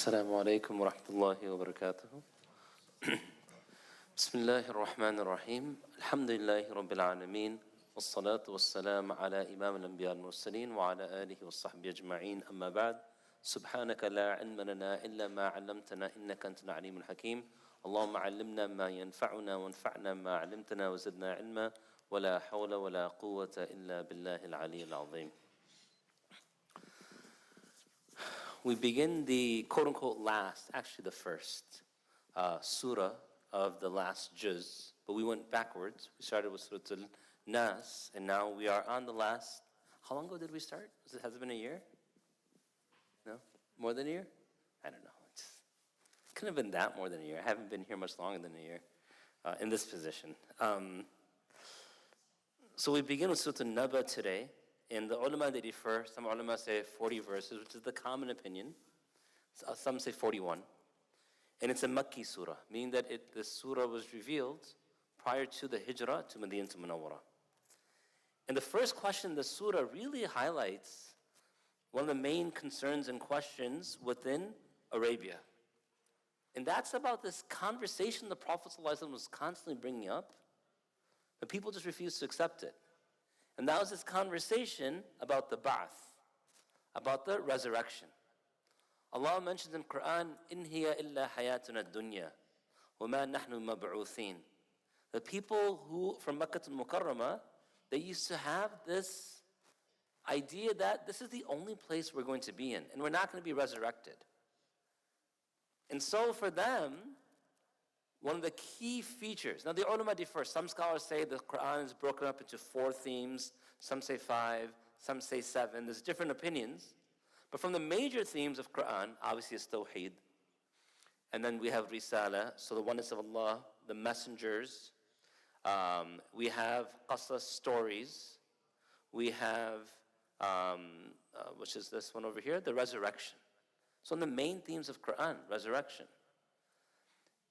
السلام عليكم ورحمة الله وبركاته. بسم الله الرحمن الرحيم. الحمد لله رب العالمين والصلاة والسلام على إمام الأنبياء المرسلين وعلى آله وصحبه أجمعين. أما بعد، سبحانك لا علم لنا إلا ما علمتنا إنك أنت العليم الحكيم. اللهم علمنا ما ينفعنا وانفعنا ما علمتنا وزدنا علما ولا حول ولا قوة إلا بالله العلي العظيم. We begin the quote-unquote last, actually the first surah of the last juz, but we went backwards. We started with Surah Al-Nas, and now we are on the last. How long ago did we start? Has it been a year? No? More than a year? I don't know. It couldn't have been that more than a year. I haven't been here much longer than a year in this position. So we begin with Surah Al-Naba today. And the ulama, they differ. Some ulama say 40 verses, which is the common opinion. Some say 41. And it's a Makki surah, meaning that the surah was revealed prior to the hijrah to Madinah Munawwara. And the first question, the surah really highlights one of the main concerns and questions within Arabia. And that's about this conversation the Prophet ﷺ was constantly bringing up, but people just refused to accept it. And that was this conversation about the ba'ath, about the resurrection. Allah mentions in Quran, "In hiya illa hayatuna dunya, wa ma nahnu mab'uthin." The people who from Makkah al-Mukarramah, they used to have this idea that this is the only place we're going to be in, and we're not going to be resurrected. And so for them, one of the key features, now the ulama differ. Some scholars say the Quran is broken up into 4 themes, some say 5, some say 7. There's different opinions. But from the major themes of Quran, obviously is Tawheed. And then we have Risala, so the oneness of Allah, the messengers. We have qasas, stories. We have, which is this one over here, the resurrection. So in the main themes of Quran, resurrection.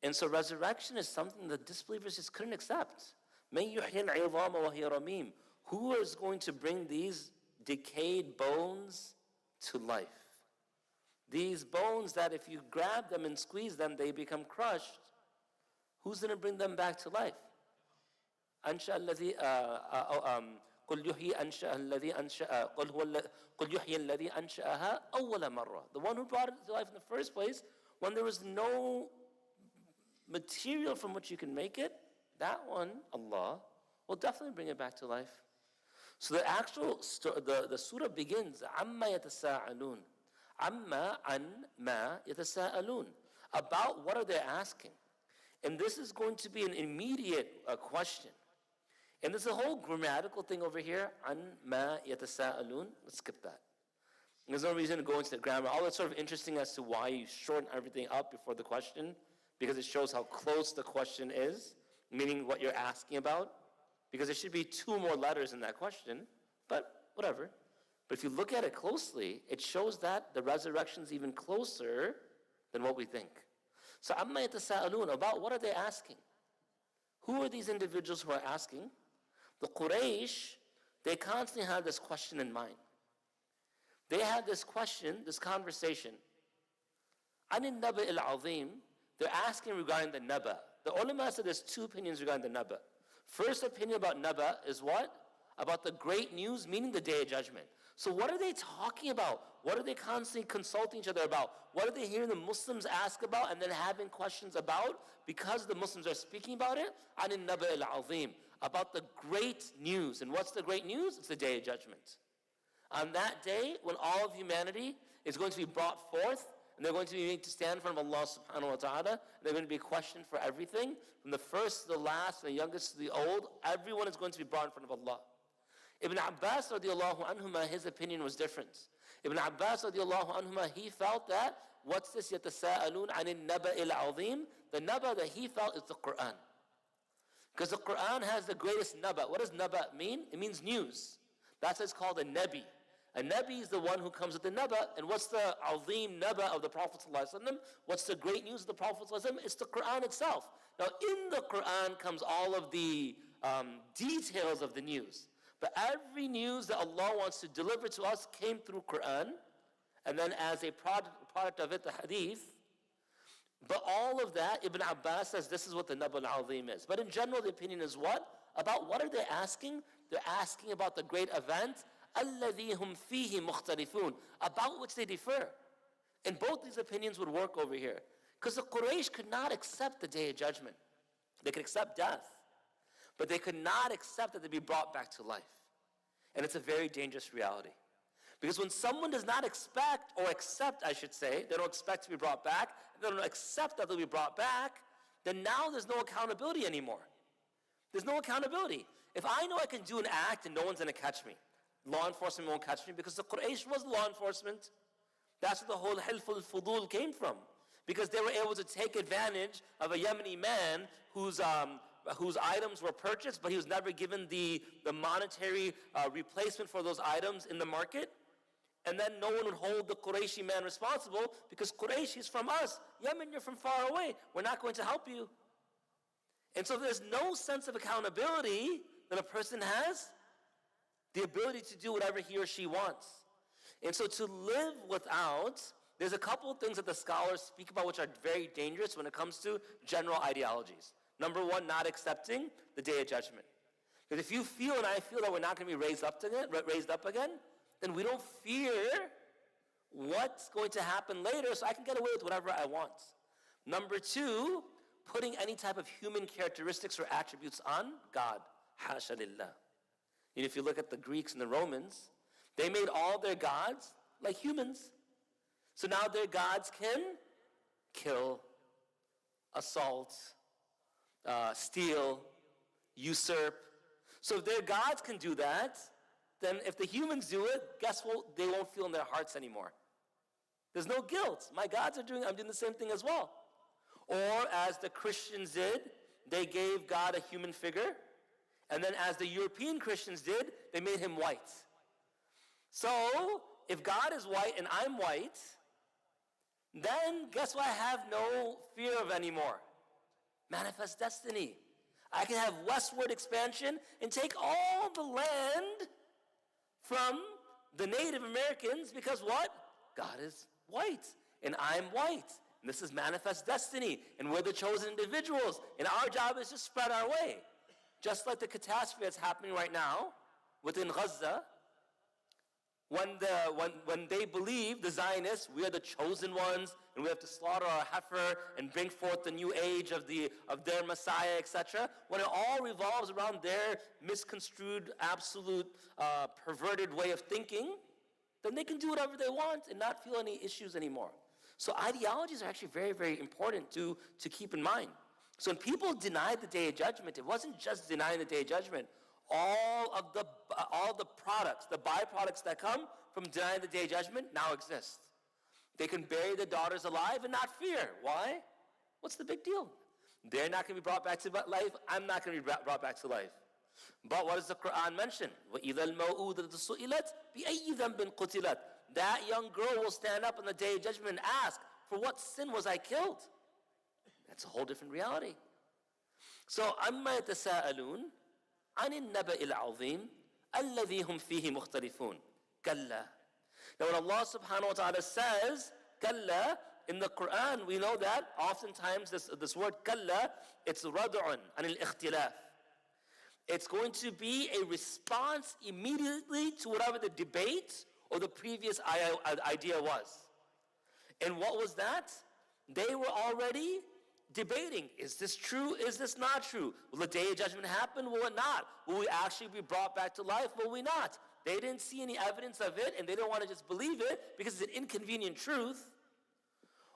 And so resurrection is something that disbelievers just couldn't accept. مَن يُحْيِي الْعِظَامَ وَهِيَ رَمِيمٌ. Who is going to bring these decayed bones to life? These bones that if you grab them and squeeze them, they become crushed. Who's going to bring them back to life? أَنْشَأَ الَّذِي قُلْ يُحْيِي الَّذِي أَنْشَأَهَا أَوَّلَ مَرَّةٍ. The one who brought it to life in the first place, when there was no material from which you can make it, that one, Allah, will definitely bring it back to life. So the actual the surah begins, عَمَّا يَتَسَاءَلُونَ. عَمَّا عَنْ مَا يَتَسَاءَلُونَ. About what are they asking? And this is going to be an immediate question. And there's a whole grammatical thing over here, عَنْ مَا يَتَسَاءَلُونَ. Let's skip that. There's no reason to go into the grammar. All that's sort of interesting as to why you shorten everything up before the question, because it shows how close the question is, meaning what you're asking about. Because there should be 2 more letters in that question, but whatever. But if you look at it closely, it shows that the resurrection is even closer than what we think. So, عَمَّا يَتَسَاءَلُونَ, about what are they asking? Who are these individuals who are asking? The Quraysh, they constantly have this question in mind. They had this question, this conversation. عَنِ النَّبَإِ الْعَظِيمِ. They're asking regarding the Naba. The ulama said there's 2 opinions regarding the Naba. First opinion about Naba is what? About the great news, meaning the Day of Judgment. So what are they talking about? What are they constantly consulting each other about? What are they hearing the Muslims ask about and then having questions about? Because the Muslims are speaking about it, عَنِ النَّبَإِ الْعَظِيمِ, about the great news. And what's the great news? It's the Day of Judgment. On that day, when all of humanity is going to be brought forth, and they're going to be made to stand in front of Allah subhanahu wa ta'ala. They're going to be questioned for everything. From the first to the last, from the youngest to the old, everyone is going to be brought in front of Allah. Ibn Abbas radiallahu anhuma, his opinion was different. Ibn Abbas radiallahu anhuma, he felt that, what's this yatasa'alun anil naba'il azim? The naba that he felt is the Quran. Because the Quran has the greatest naba. What does naba mean? It means news. That's why it's called a nabi. A Nabi is the one who comes with the Naba. And what's the Azim Naba of the Prophet ﷺ? What's the great news of the Prophet ﷺ? It's the Quran itself. Now in the Quran comes all of the details of the news. But every news that Allah wants to deliver to us came through Quran. And then as a product product of it, the hadith. But all of that, Ibn Abbas says this is what the Nabal Azim is. But in general, the opinion is what? About what are they asking? They're asking about the great event, الَّذِي هُمْ فِيهِ مُخْتَلِفُونَ, about which they differ. And both these opinions would work over here. Because the Quraysh could not accept the Day of Judgment. They could accept death, but they could not accept that they'd be brought back to life. And it's a very dangerous reality. Because when someone does not expect, or accept, I should say, they don't expect to be brought back, they don't accept that they'll be brought back, then now there's no accountability anymore. There's no accountability. If I know I can do an act and no one's going to catch me, law enforcement won't catch me, because the Quraysh was law enforcement. That's where the whole Hilf al-Fudul came from. Because they were able to take advantage of a Yemeni man whose items were purchased, but he was never given the monetary replacement for those items in the market. And then no one would hold the Qurayshi man responsible, because Quraysh is from us. Yemen, you're from far away. We're not going to help you. And so there's no sense of accountability that a person has, the ability to do whatever he or she wants. And so to live without, there's a couple of things that the scholars speak about which are very dangerous when it comes to general ideologies. Number one, not accepting the Day of Judgment. Because if you feel and I feel that we're not going to be raised up again, then we don't fear what's going to happen later, so I can get away with whatever I want. Number two, putting any type of human characteristics or attributes on God. Hasha lillah. And if you look at the Greeks and the Romans, they made all their gods like humans. So now their gods can kill, assault, steal, usurp. So if their gods can do that, then if the humans do it, guess what? They won't feel in their hearts anymore. There's no guilt. My gods are I'm doing the same thing as well. Or as the Christians did, they gave God a human figure. And then as the European Christians did, they made him white. So if God is white and I'm white, then guess what I have no fear of anymore? Manifest destiny. I can have westward expansion and take all the land from the Native Americans, because what? God is white and I'm white. And this is manifest destiny. And we're the chosen individuals. And our job is to spread our way. Just like the catastrophe that's happening right now within Gaza, when they believe, the Zionists, we are the chosen ones, and we have to slaughter our heifer and bring forth the new age of their Messiah, etc. When it all revolves around their misconstrued, absolute, perverted way of thinking, then they can do whatever they want and not feel any issues anymore. So ideologies are actually very, very important to keep in mind. So when people denied the Day of Judgment, it wasn't just denying the Day of Judgment. All the products, the byproducts that come from denying the Day of Judgment now exist. They can bury their daughters alive and not fear. Why? What's the big deal? They're not going to be brought back to life. I'm not going to be brought back to life. But what does the Quran mention? وَإِذَا الْمَوْءُودَةُ سُئِلَتْ بِأَيِّ ذَنْبٍ قُتِلَتْ. That young girl will stand up on the Day of Judgment and ask, for what sin was I killed? That's a whole different reality. So, أَمَّا يَتَسَاءَلُونَ عن النبأ العظيم الذي هم فيه مختلفون كلا. Now when Allah subhanahu wa ta'ala says كلا in the Quran, we know that oftentimes this word كلا, it's ردع عن الاختلاف. It's going to be a response immediately to whatever the debate or the previous idea was. And what was that? They were already debating, is this true, is this not true? Will the Day of Judgment happen, will it not? Will we actually be brought back to life, will we not? They didn't see any evidence of it, and they don't want to just believe it because it's an inconvenient truth.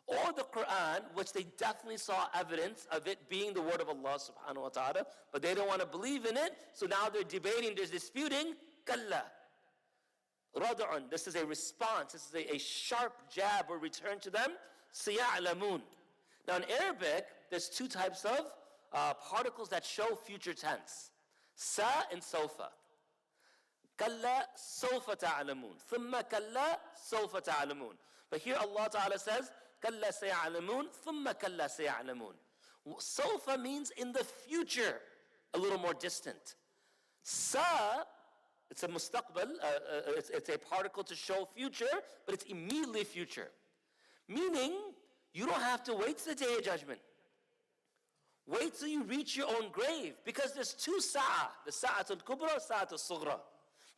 Or the Quran, which they definitely saw evidence of it being the word of Allah subhanahu wa ta'ala, but they don't want to believe in it, so now they're debating, they're disputing. Kalla. Rad'un, this is a response, this is a sharp jab or return to them. Siya'lamun. Now in Arabic, there's two types of particles that show future tense. Sa and sofa. Kalla sofa ta'alamun. Thumma kalla sofa ta'alamun. But here Allah Ta'ala says, kalla saya'alamun, thumma kalla saya'alamun. Sofa means in the future, a little more distant. Sa, it's a mustaqbal, it's a particle to show future, but it's immediately future. Meaning, you don't have to wait to the Day of Judgment. Wait till you reach your own grave. Because there's two sa'ah. The sa'atul kubra, sa'atul sughra.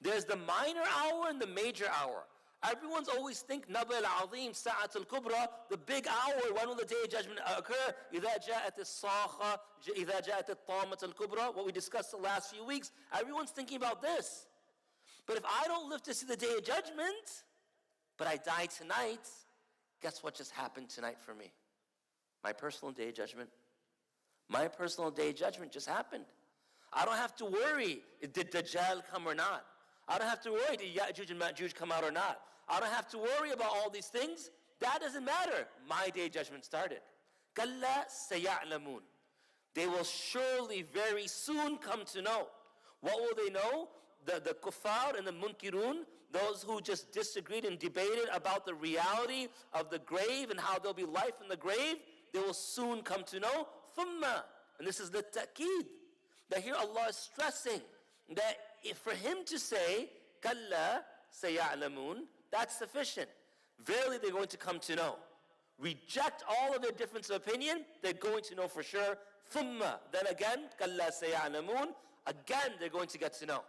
There's the minor hour and the major hour. Everyone's always think Naba al-Azim, Sa'atul Kubra, the big hour, when will the Day of Judgment occur? إِذَا جَاءَتِ الصَّاخَةِ إِذَا جَاءَتِ الطَّامَةُ الْكُبْرَى, what we discussed the last few weeks. Everyone's thinking about this. But if I don't live to see the Day of Judgment, but I die tonight, guess what just happened tonight for me? My personal Day of Judgment. My personal Day of Judgment just happened. I don't have to worry, did Dajjal come or not? I don't have to worry, did Ya'juj and Ma'juj come out or not? I don't have to worry about all these things. That doesn't matter. My Day of Judgment started. Kalla saya'lamun. They will surely very soon come to know. What will they know? The kuffar and the munkirun, those who just disagreed and debated about the reality of the grave and how there'll be life in the grave, they will soon come to know. Thumma. And this is the ta'keed. That here Allah is stressing that if for him to say, Kalla saya'lamun, that's sufficient. Verily they're going to come to know. Reject all of their difference of opinion, they're going to know for sure. Thumma, then again, Kalla saya'lamun, again they're going to get to know.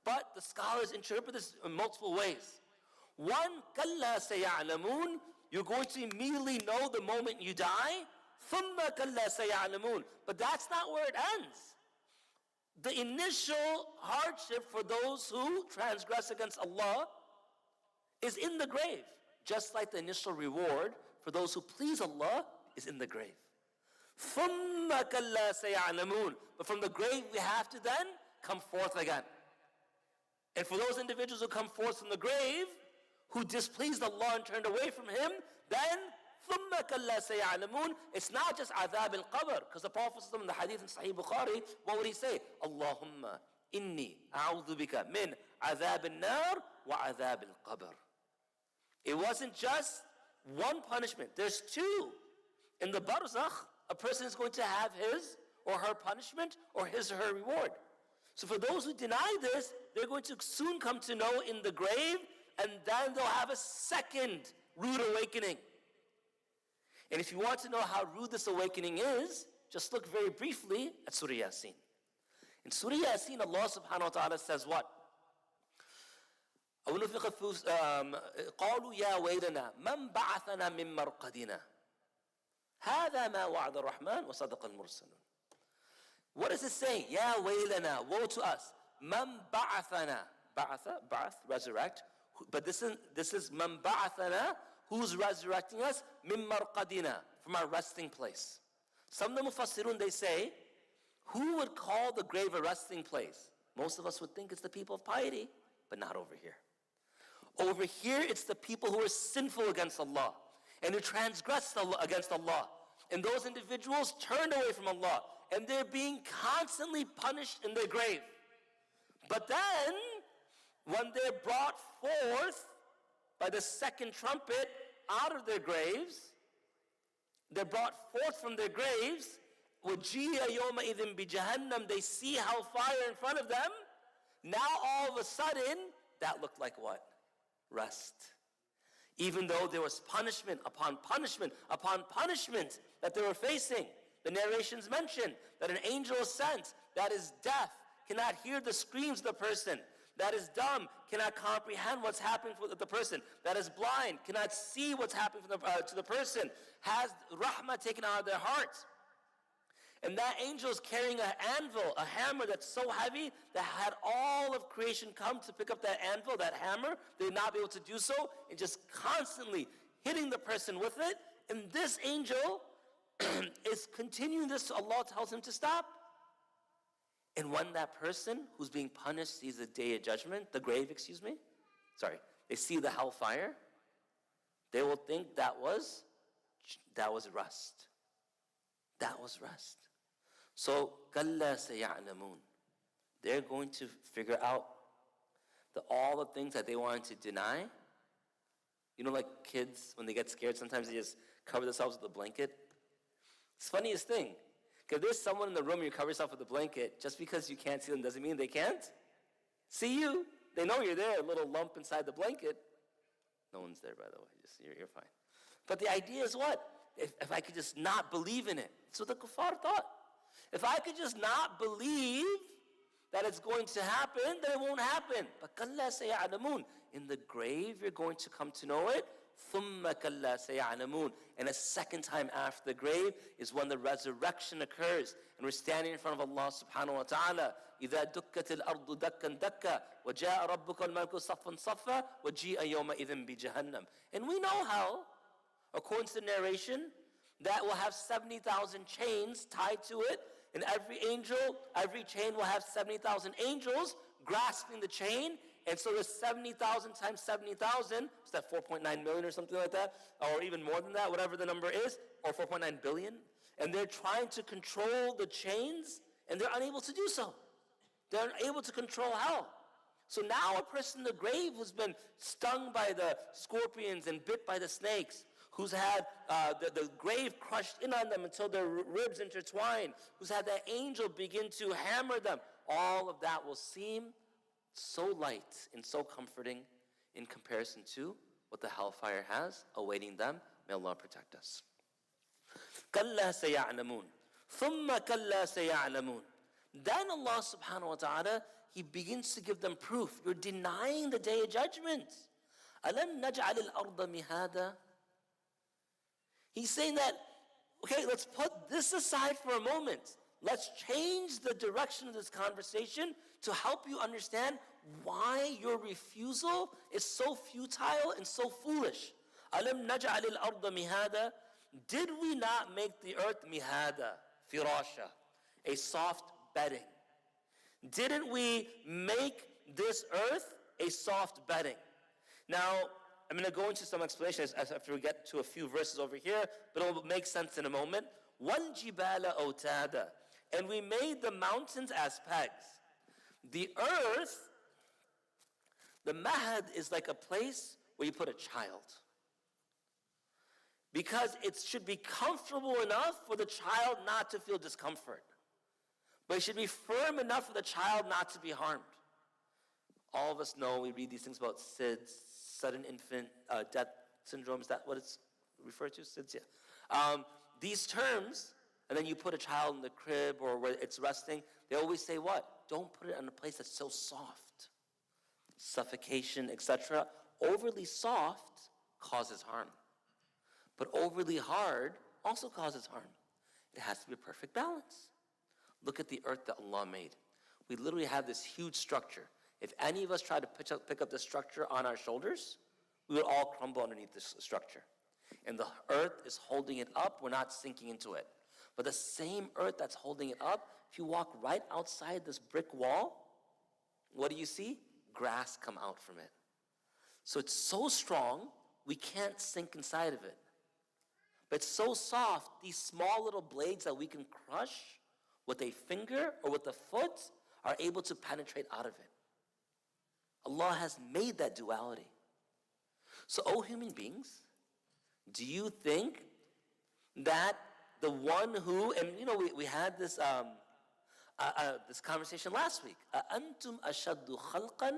But the scholars interpret this in multiple ways. One, Kalla saya'lamun, you're going to immediately know the moment you die. Thumma Kalla saya'lamun. But that's not where it ends. The initial hardship for those who transgress against Allah is in the grave. Just like the initial reward for those who please Allah is in the grave. ثُمَّ كَلَّا سَيَعْلَمُونَ. But from the grave we have to then come forth again. And for those individuals who come forth from the grave, who displeased Allah and turned away from Him, then ثُمَّ كَلَّا سَيَعْلَمُونَ. It's not just عذاب القبر, because the Prophet in the hadith in Sahih Bukhari, what would he say? Allahumma inni a'udhu bika min عذاب النار وعذاب القبر. It wasn't just one punishment. There's two. In the barzakh, a person is going to have his or her punishment or his or her reward. So for those who deny this, they're going to soon come to know in the grave, and then they'll have a second rude awakening. And if you want to know how rude this awakening is, just look very briefly at Surah Yasin. In Surah Yasin, Allah subhanahu wa ta'ala says what? قالوا يا ويلنا من بعثنا من مرقدنا هذا ما وعد الرحمن وصدق المرسلون. What does it say? يا ويلنا, woe to us. من بعثنا, بعث, resurrect. But this is من بعثنا, who's resurrecting us? من مرقدنا, from our resting place. Some of the mufassirun, they say, who would call the grave a resting place? Most of us would think it's the people of piety, but not over here. Over here, it's the people who are sinful against Allah and who transgress against Allah. And those individuals turned away from Allah, and they're being constantly punished in their grave. But then, when they're brought forth by the second trumpet out of their graves, they're brought forth from their graves, وَجِيَ يَوْمَئِذٍ بِجَهَنَّمْ, they see hellfire in front of them. Now all of a sudden, that looked like what? Rest. Even though there was punishment upon punishment upon punishment that they were facing. The narrations mention that an angel is sent that is deaf, cannot hear the screams of the person, that is dumb, cannot comprehend what's happening to the person, that is blind, cannot see what's happening to the person, has rahmah taken out of their hearts. And that angel is carrying an anvil, a hammer that's so heavy that had all of creation come to pick up that anvil, that hammer, they would not be able to do so, and just constantly hitting the person with it. And this angel is continuing this till Allah tells him to stop. And when that person who's being punished sees the day of judgment, the grave, they see the hellfire, they will think that was rest. That was rest. So, كَلَّا سَيَعْلَمُونَ. They're going to figure out all the things that they wanted to deny. You know, like kids, when they get scared, sometimes they just cover themselves with a blanket. It's the funniest thing. Because if there's someone in the room and you cover yourself with a blanket, just because you can't see them doesn't mean they can't see you. They know you're there, a little lump inside the blanket. No one's there, by the way. Just, you're fine. But the idea is what? If I could just not believe in it. That's what the kuffar thought. If I could just not believe that it's going to happen, then it won't happen. But كَلَّا سَيَعْلَمُونَ. In the grave, you're going to come to know it. ثُمَّ كَلَّا سَيَعْلَمُونَ. And a second time after the grave is when the resurrection occurs. And we're standing in front of Allah subhanahu wa ta'ala. إِذَا دُكَّتِ الْأَرْضُ دَكًّا دَكًّا وَجَاءَ رَبُّكَ الْمَلَكُ صَفًّا صَفًّا وَجِيءَ يَوْمَئِذٍ بِجَهَنَّمَ. And we know how, according to the narration, that will have 70,000 chains tied to it. And every chain will have 70,000 angels grasping the chain. And so there's 70,000 times 70,000. Is that 4.9 million or something like that? Or even more than that, whatever the number is. Or 4.9 billion. And they're trying to control the chains, and they're unable to do so. They're unable to control hell. So now a person in the grave who's been stung by the scorpions and bit by the snakes, who's had the grave crushed in on them until their ribs intertwine, who's had that angel begin to hammer them, all of that will seem so light and so comforting in comparison to what the hellfire has awaiting them. May Allah protect us. كَلَّا سَيَعْلَمُونَ ثُمَّ كَلَّا سَيَعْلَمُونَ. Then Allah subhanahu wa ta'ala, He begins to give them proof. You're denying the day of judgment. أَلَمْ نَجْعَلِ الْأَرْضَ مِهَادًا. He's saying that, okay, let's put this aside for a moment. Let's change the direction of this conversation to help you understand why your refusal is so futile and so foolish. أَلَمْ نَجْعَلِ الْأَرْضَ مِهَادًا. Did we not make the earth mihada, firasha, a soft bedding? Didn't we make this earth a soft bedding? Now, I'm going to go into some explanations after we get to a few verses over here, but it will make sense in a moment. وَالْجِبَالَ أَوْتَادًا. And we made the mountains as pegs. The earth, the mahad is like a place where you put a child. Because it should be comfortable enough for the child not to feel discomfort. But it should be firm enough for the child not to be harmed. All of us know, we read these things about SIDS, sudden infant death syndrome. Is that what it's referred to? SIDS, yeah. These terms, and then you put a child in the crib or where it's resting, they always say what? Don't put it in a place that's so soft. Suffocation, etc. Overly soft causes harm. But overly hard also causes harm. It has to be a perfect balance. Look at the earth that Allah made. We literally have this huge structure. If any of us try to pick up this structure on our shoulders, we would all crumble underneath this structure. And the earth is holding it up. We're not sinking into it. But the same earth that's holding it up, if you walk right outside this brick wall, what do you see? Grass come out from it. So it's so strong, we can't sink inside of it. But it's so soft, these small little blades that we can crush with a finger or with a foot are able to penetrate out of it. Allah has made that duality. So, human beings, do you think that the one who, and we had this this conversation last week. أَأَنْتُمْ أَشَدُّ خَلْقًا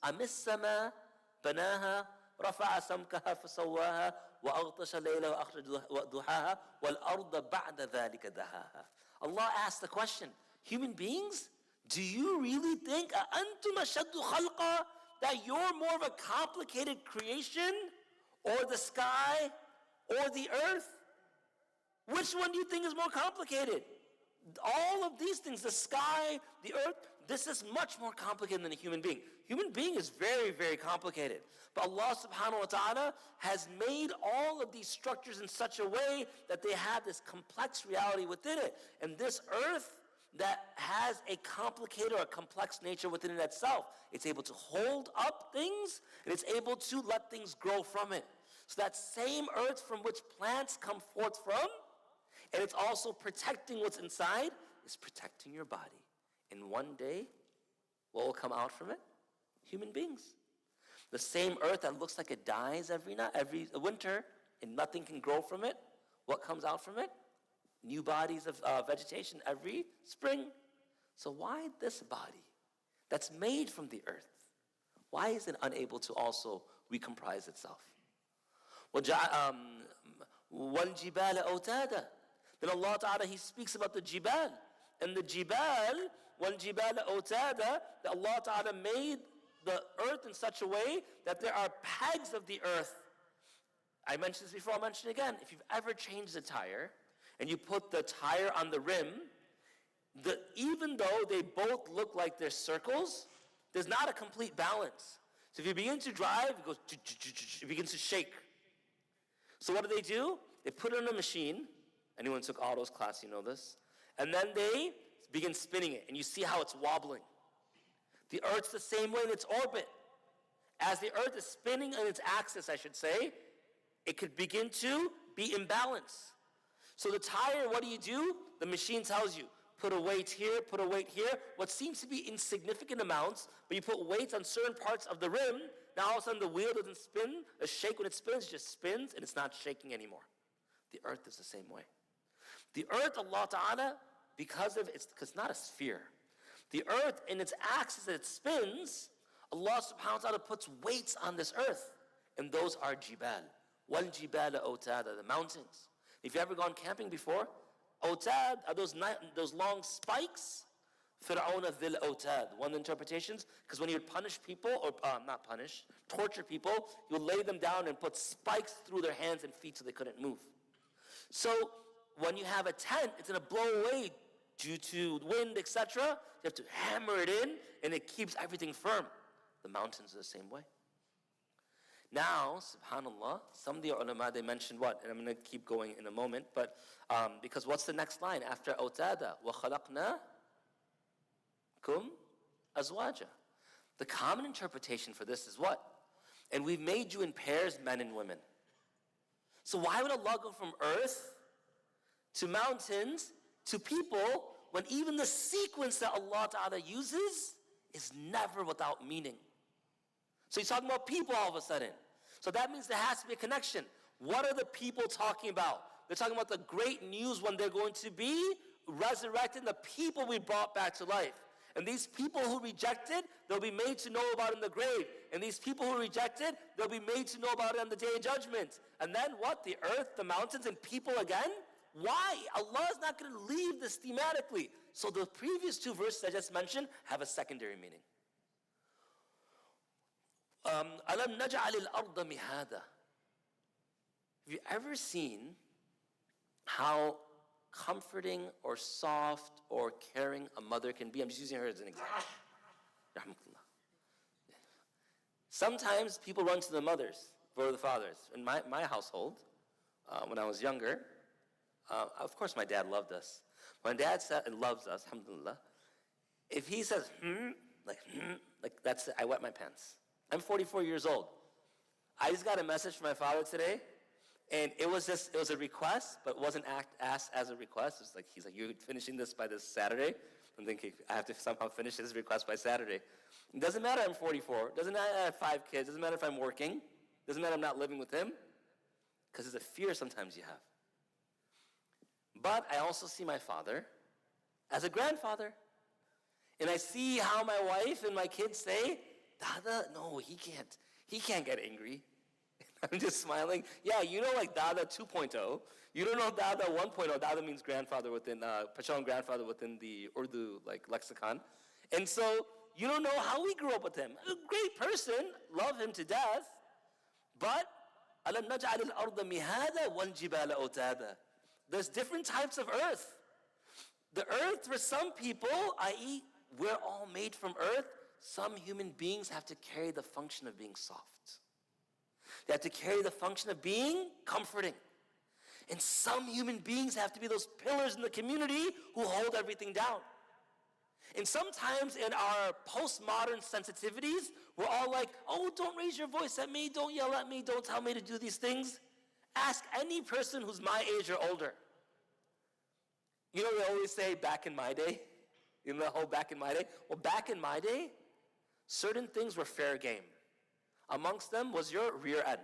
أَمِ السَّمَاءُ بَنَاهَا رَفَعَ سَمْكَهَا فَسَوَّاهَا وَأَغْطَشَ لَيْلَهَا وَأَخْرَجَ ضُحَاهَا وَالْأَرْضَ بَعْدَ ذَلِكَ دَهَاهَا. Allah asked the question, human beings, do you really think أَأَنْتُمْ أَشَدُّ خَلْقًا, that you're more of a complicated creation, or the sky, or the earth? Which one do you think is more complicated? All of these things, the sky, the earth, this is much more complicated than a human being. Human being is very, very complicated. But Allah subhanahu wa ta'ala has made all of these structures in such a way that they have this complex reality within it. And this earth that has a complicated or a complex nature within it itself, it's able to hold up things, and it's able to let things grow from it. So that same earth from which plants come forth from, and it's also protecting what's inside, is protecting your body. And one day, what will come out from it? Human beings. The same earth that looks like it dies every winter, and nothing can grow from it, what comes out from it? New bodies of vegetation every spring. So why this body that's made from the earth, why is it unable to also recomprise itself? Well, وَالْجِبَالَ أَوْتَادًا. Then Allah Ta'ala, He speaks about the jibal. And the jibal, وَالْجِبَالَ أَوْتَادًا, that Allah Ta'ala made the earth in such a way that there are pegs of the earth. I mentioned this before, I'll mention it again. If you've ever changed a tire, and you put the tire on the rim, even though they both look like they're circles, there's not a complete balance. So if you begin to drive, it goes, it begins to shake. So what do? They put it in a machine. Anyone took autos class, you know this. And then they begin spinning it, and you see how it's wobbling. The Earth's the same way in its orbit. As the Earth is spinning on its axis, I should say, it could begin to be imbalanced. So the tire, what do? The machine tells you, put a weight here, put a weight here. What seems to be insignificant amounts, but you put weights on certain parts of the rim, now all of a sudden the wheel doesn't spin, a shake when it spins, it just spins, and it's not shaking anymore. The Earth is the same way. The Earth, Allah Ta'ala, because it's not a sphere. The Earth, in its axis that it spins, Allah Subhanahu wa Ta'ala puts weights on this Earth, and those are jibal. وَالْجِبَالَ أَوْتَادًا, the mountains. If you've ever gone camping before, Otad are those long spikes. Fir'auna dhil Otad. One of the interpretations, because when he would punish people, or not punish, torture people, he would lay them down and put spikes through their hands and feet so they couldn't move. So when you have a tent, it's going to blow away due to wind, etc. You have to hammer it in, and it keeps everything firm. The mountains are the same way. Now, subhanAllah, some of the ulama, they mentioned what? And I'm going to keep going in a moment, but because what's the next line after Awtada? وَخَلَقْنَاكُمْ أَزْوَاجًا. The common interpretation for this is what? And we've made you in pairs, men and women. So why would Allah go from earth to mountains to people when even the sequence that Allah Ta'ala uses is never without meaning? So he's talking about people all of a sudden. So that means there has to be a connection. What are the people talking about? They're talking about the great news when they're going to be resurrected, the people we brought back to life. And these people who rejected, they'll be made to know about in the grave. And these people who rejected, they'll be made to know about it on the Day of Judgment. And then what? The earth, the mountains, and people again? Why? Allah is not going to leave this thematically. So the previous two verses I just mentioned have a secondary meaning. أَلَمْ نَجْعَلِ الْأَرْضَ مِهَادًا. Have you ever seen how comforting or soft or caring a mother can be? I'm just using her as an example. Sometimes people run to the mothers for the fathers. In my household, when I was younger, of course my dad loved us. My dad said, and loves us, alhamdulillah. If he says, like that's it, I wet my pants. I'm 44 years old. I just got a message from my father today, and it was a request, but it wasn't asked as a request. It's like, he's like, you're finishing this by this Saturday? I'm thinking, I have to somehow finish this request by Saturday. It doesn't matter I'm 44. It doesn't matter I have 5 kids. It doesn't matter if I'm working. It doesn't matter I'm not living with him, because there's a fear sometimes you have. But I also see my father as a grandfather. And I see how my wife and my kids say, Dada, no, he can't get angry. I'm just smiling. Yeah, you know like Dada 2.0. You don't know Dada 1.0. Dada means grandfather within, Pashon grandfather within the Urdu like lexicon. And so you don't know how we grew up with him. A great person, love him to death. But أَلَمْ نَجْعَلِ الْأَرْضَ مِهَادًا وَالْجِبَالَ أَوْتَادًا. There's different types of earth. The earth for some people, i.e., we're all made from earth. Some human beings have to carry the function of being soft. They have to carry the function of being comforting. And some human beings have to be those pillars in the community who hold everything down. And sometimes in our postmodern sensitivities, we're all like, oh, don't raise your voice at me, don't yell at me, don't tell me to do these things. Ask any person who's my age or older. You know, they always say, back in my day. You know the whole back in my day? Well, back in my day, certain things were fair game. Amongst them was your rear end.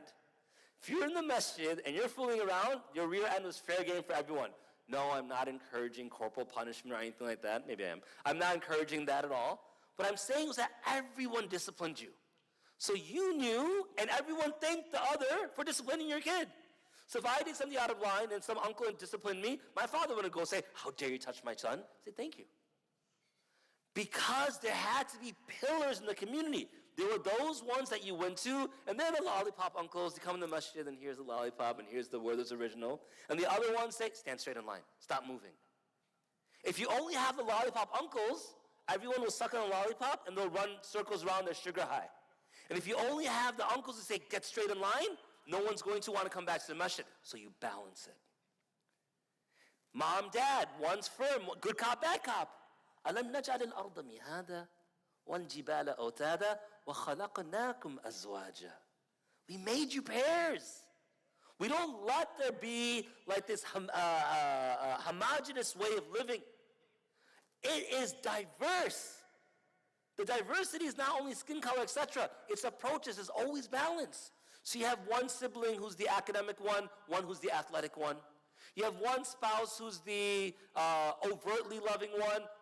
If you're in the masjid and you're fooling around, your rear end was fair game for everyone. No, I'm not encouraging corporal punishment or anything like that. Maybe I am. I'm not encouraging that at all. What I'm saying was that everyone disciplined you. So you knew, and everyone thanked the other for disciplining your kid. So if I did something out of line and some uncle disciplined me, my father wouldn't go say, how dare you touch my son? I say, thank you. Because there had to be pillars in the community. There were those ones that you went to, and they're the lollipop uncles. They come in the masjid, and here's the lollipop, and here's the word that's original. And the other ones say, stand straight in line. Stop moving. If you only have the lollipop uncles, everyone will suck on a lollipop, and they'll run circles around their sugar high. And if you only have the uncles who say, get straight in line, no one's going to want to come back to the masjid. So you balance it. Mom, dad, one's firm, good cop, bad cop. أَلَمْ نَجْعَلِ الْأَرْضَ مِهَادًا وَالْجِبَالَ أَوْتَادًا وَخَلَقْنَاكُمْ أَزْوَاجًا. We made you pairs. We don't let there be like this homogeneous way of living. It is diverse. The diversity is not only skin color, etc. Its approaches is always balanced. So you have one sibling who's the academic one who's the athletic one. You have one spouse who's the overtly loving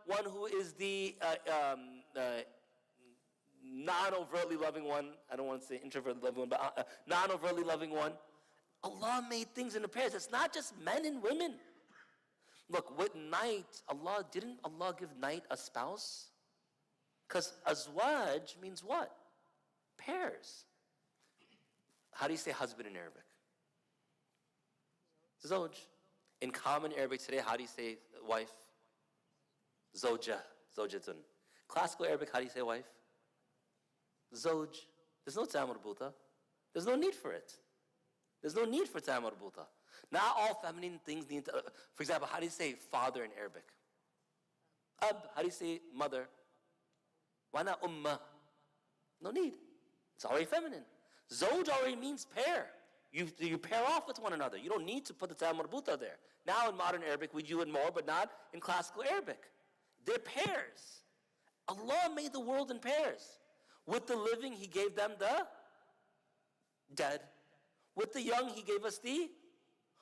one who is the non-overtly loving one. I don't want to say introvertly loving one, but non-overtly loving one. Allah made things in the pairs. It's not just men and women. Look, with night, didn't Allah give night a spouse? Because azwaj means what? Pairs. How do you say husband in Arabic? Zawj. In common Arabic today, how do you say wife? Zawja. Zawjatun. Classical Arabic, how do you say wife? Zawj. There's no ta marbuta. There's no need for it. There's no need for ta marbuta. Not all feminine things need to, for example, how do you say father in Arabic? Ab, how do you say mother? Why not ummah? No need. It's already feminine. Zawj already means pair. You pair off with one another. You don't need to put the ta marbuta there. Now in modern Arabic we do it more, but not in classical Arabic. They're pairs. Allah made the world in pairs. With the living, He gave them the dead. With the young, He gave us the.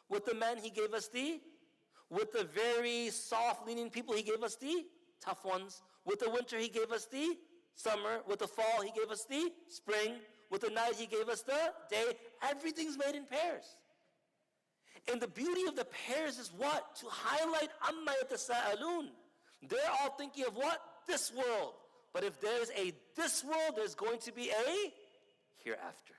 With the men, He gave us the. With the very soft, lenient people, He gave us the tough ones. With the winter, He gave us the summer. With the fall, He gave us the spring. With the night, He gave us the day. Everything's made in pairs. And the beauty of the pairs is what? To highlight amma yatasa'alun. They're all thinking of what? This world. But if there's a this world, there's going to be a hereafter.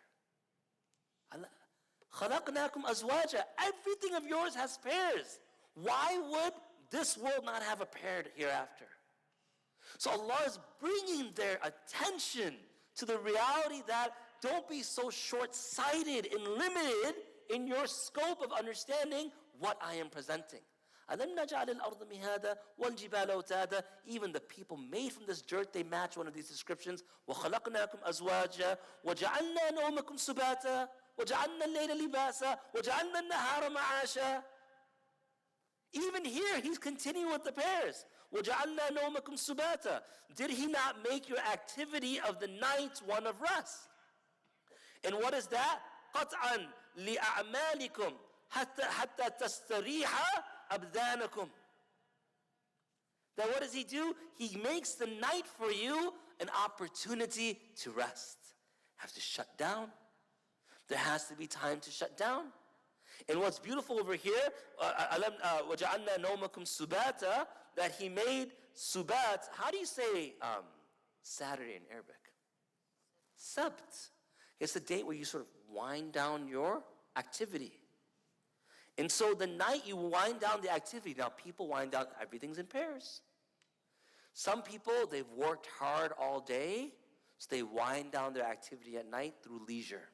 خَلَقْنَاكُمْ أَزْوَاجًا. Everything of yours has pairs. Why would this world not have a pair hereafter? So Allah is bringing their attention to the reality that don't be so short-sighted and limited in your scope of understanding what I am presenting. أَلَمْ نَجْعَلِ الْأَرْضَ مِهَادًا وَالْجِبَالَ أَوْتَادًا. Even the people made from this dirt, they match one of these descriptions. وَخَلَقْنَاكُمْ أَزْوَاجًا وَجَعَلْنَا نَوْمَكُمْ سُبَاتًا وَجَعَلْنَا اللَّيْلَ لِبَاسًا وَجَعَلْنَا النَّهَارَ مَعَاشًا. Even here, He's continuing with the pairs. وَجَعَلْنَا نَوْمَكُمْ سُبَاتًا. Did He not make your activity of the night one of rest? And what is that? قَطْعًا لِأَعْمَالِكُمْ حَتَّى تَسْتَرِيحَ أَبْدَانَكُمْ. Then what does He do? He makes the night for you an opportunity to rest. Have to shut down. There has to be time to shut down. And what's beautiful over here, وَجَعَلْنَا نَوْمَكُمْ سُبَاتًا, that He made subat. How do you say Saturday in Arabic? Sabt. It's a day where you sort of wind down your activity. And so the night you wind down the activity. Now people wind down, everything's in pairs. Some people, they've worked hard all day, so they wind down their activity at night through leisure.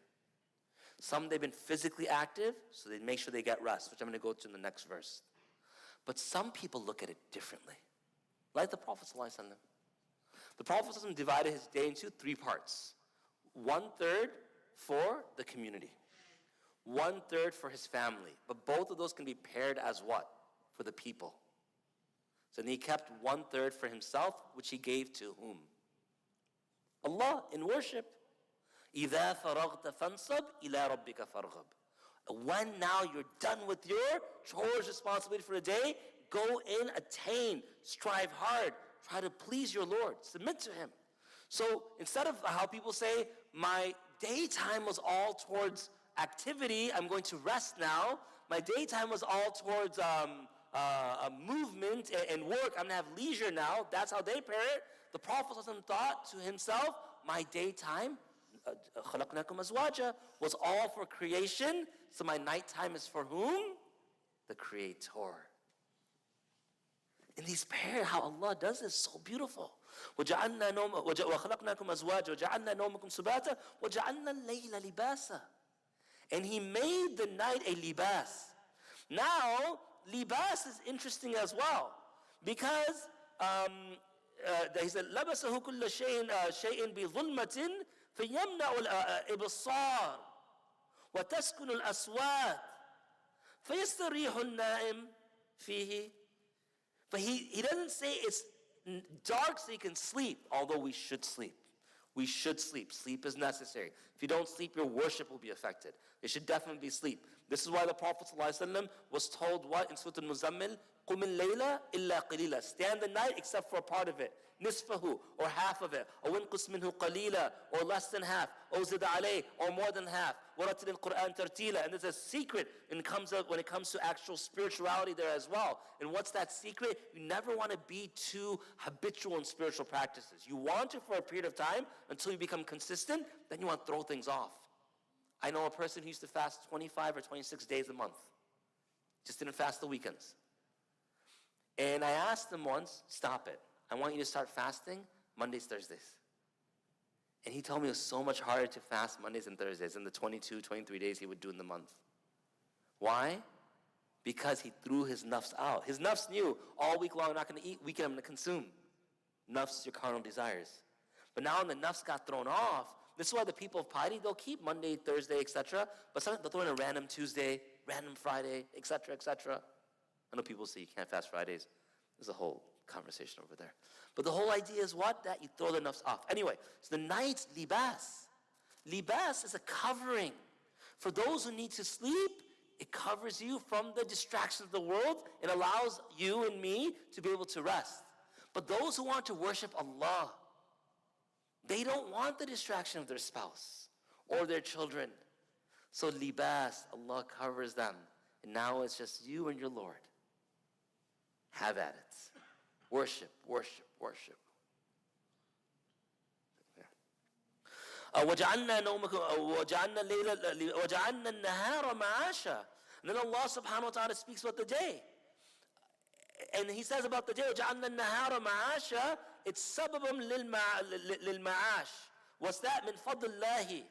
Some, they've been physically active, so they make sure they get rest, which I'm going to go to in the next verse. But some people look at it differently. Like the Prophet ﷺ. The Prophet ﷺ divided his day into 3 parts. 1/3 for the community. 1/3 for his family. But both of those can be paired as what? For the people. So then he kept 1/3 for himself, which he gave to whom? Allah, in worship. إِذَا فَرَغْتَ فَانْصَبْ إِلَىٰ رَبِّكَ فَارْغَبْ. When now you're done with your chores, responsibility for the day, go in, attain, strive hard, try to please your Lord, submit to Him. So instead of how people say, my daytime was all towards activity. I'm going to rest now. My daytime was all towards movement and work. I'm going to have leisure now. That's how they pair it. The Prophet ﷺ thought to himself, my daytime, خَلَقْنَاكُمْ أَزْوَاجًا, was all for creation. So my nighttime is for whom? The Creator. And these pair, how Allah does this, so beautiful. وَجَعَلْنَا وَخَلَقْنَاكُمْ أَزْوَاجًا وَجَعَلْنَا نَوْمَكُمْ سُبَاتًا وَجَعَلْنَا اللَّيْلَ لِبَاسًا. And He made the night a libas. Now, libas is interesting as well, because he said, لَبَسَهُ كُلَّ شَيْءٍ بِظُلْمَةٍ فَيَمْنَعُ الْإِبْصَارِ وَتَسْكُنُ الْأَصْوَاتِ فَيَسْتَرِيحُ النَّائِمُ فِيهِ. But he doesn't say it's dark so you can sleep, although we should sleep. We should sleep. Sleep is necessary. If you don't sleep, your worship will be affected. It should definitely be sleep. This is why the Prophet ﷺ was told what in Surah Al-Muzammil? قُمِ اللَّيْلَ إِلَّا قِلِيلًا. Stand the night except for a part of it. نِصْفَهُ, or half of it. أو انقص منه قليلا, or less than half. أو زد عليه, or more than half. وَرَتِّلِ الْقُرْآنَ تَرْتِيلًا. And there's a secret when it comes to actual spirituality there as well. And what's that secret? You never want to be too habitual in spiritual practices. You want to for a period of time until you become consistent, then you want to throw things off. I know a person who used to fast 25 or 26 days a month. Just didn't fast the weekends. And I asked him once, stop it. I want you to start fasting Mondays, Thursdays. And he told me it was so much harder to fast Mondays and Thursdays than the 22, 23 days he would do in the month. Why? Because he threw his nafs out. His nafs knew all week long I'm not going to eat, weekend I'm going to consume. Nafs, your carnal desires. But now when the nafs got thrown off, this is why the people of piety, they'll keep Monday, Thursday, etc. But sometimes they'll throw in a random Tuesday, random Friday, etc., etc. I know people say you can't fast Fridays. There's a whole conversation over there. But the whole idea is what? That you throw the nafs off. Anyway, so the night's libas. Libas is a covering. For those who need to sleep, it covers you from the distractions of the world. It allows you and me to be able to rest. But those who want to worship Allah, they don't want the distraction of their spouse or their children. So libas, Allah covers them. And now it's just you and your Lord. Have at it. Worship, worship, worship. وَجَعَلْنَا النَّهَارَ مَعَاشًا. And then Allah subhanahu wa ta'ala speaks about the day. And He says about the day, وَجَعَلْنَا النَّهَارَ مَعَاشًا. It's sababam لِلْمَعَاش. What's that? مِنْ فَضْلِ اللَّهِ.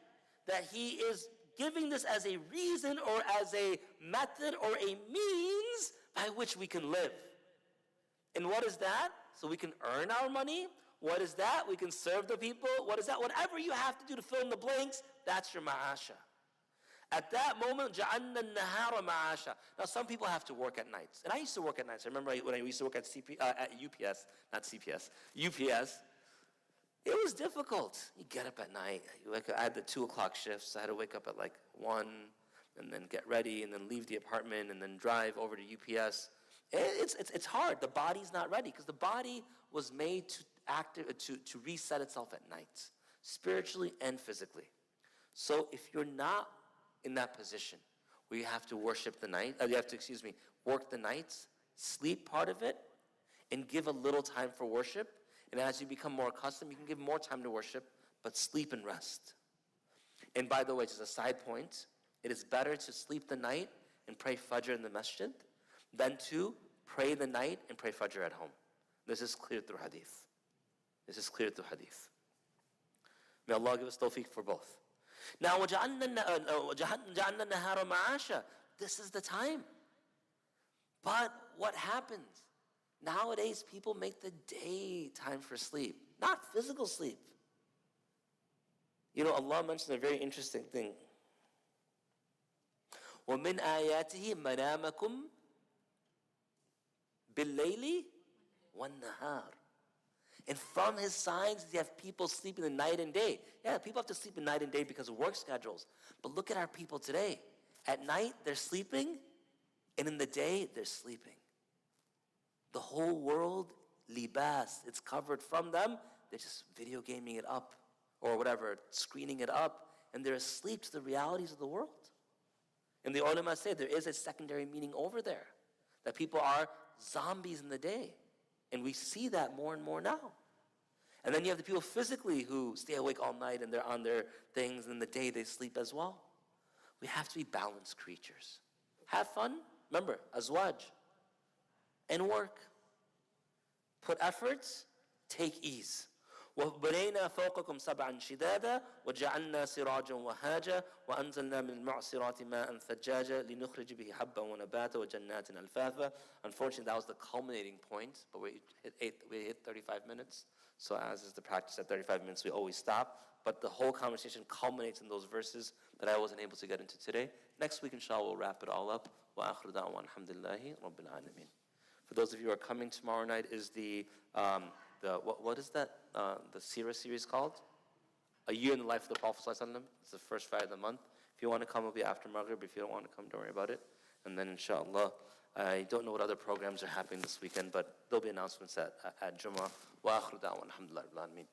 That He is giving this as a reason or as a method or a means by which we can live. And what is that? So we can earn our money. What is that? We can serve the people. What is that? Whatever you have to do to fill in the blanks, that's your ma'asha. At that moment, جَعَلْنَا النَّهَارَ مَعَاشًا. Now, some people have to work at nights. And I used to work at nights. I remember when I used to work at UPS, not CPS, UPS. It was difficult. You get up at night. I had the 2 o'clock shifts. So I had to wake up at like 1 and then get ready and then leave the apartment and then drive over to UPS. It's hard. The body's not ready because the body was made to reset itself at night, spiritually and physically. So if you're not in that position where you have to worship the night, work the nights, sleep part of it, and give a little time for worship. And as you become more accustomed, you can give more time to worship, but sleep and rest. And by the way, just a side point, it is better to sleep the night and pray Fajr in the masjid than to pray the night and pray Fajr at home. This is clear through hadith. May Allah give us tawfiq for both. Now, وَجَعَلْنَا النَّهَارَ مَعَاشًا. This is the time. But what happens? Nowadays, people make the day time for sleep, not physical sleep. You know, Allah mentioned a very interesting thing. وَمِنْ آيَاتِهِ مَنَامَكُمْ بِاللَّيْلِ وَالنَّهَارِ. And from His signs, you have people sleeping the night and day. Yeah, people have to sleep the night and day because of work schedules. But look at our people today. At night, they're sleeping, and in the day, they're sleeping. The whole world, libas, it's covered from them. They're just video gaming it up or whatever, screening it up, and they're asleep to the realities of the world. And the ulama say there is a secondary meaning over there, that people are zombies in the day. And we see that more and more now. And then you have the people physically who stay awake all night and they're on their things, and in the day they sleep as well. We have to be balanced creatures. Have fun. Remember, azwaj. And work. Put efforts, take ease. وَبَنَيْنَا فَوْقَكُمْ سَبْعًا شِدَادًا وَجَعَلْنَا سِرَاجًا وَهَاجًا وَأَنزَلْنَا مِنَ الْمُعْصِرَاتِ مَاءً ثَجَّاجًا لِنُخْرِجَ بِهِ حَبًّا وَنَبَاتًا وَجَنَّاتٍ أَلْفَافًا. Unfortunately, that was the culminating point, but we hit 35 minutes. So as is the practice, at 35 minutes we always stop. But the whole conversation culminates in those verses that I wasn't able to get into today. Next week, inshallah, we'll wrap it all up. وَآخِرُ دَعْوَانَ الْحَمْدُ لِلَّهِ رَبِّ الْعَالَمِينَ. For those of you who are coming tomorrow night, is what is that? The Seerah series called? A Year in the Life of the Prophet ﷺ. It's the first Friday of the month. If you want to come, it'll be after Maghrib. If you don't want to come, don't worry about it. And then, inshallah, I don't know what other programs are happening this weekend, but there'll be announcements at Jummah. Wa akhiru da'wan alhamdulillah rabbil alamin.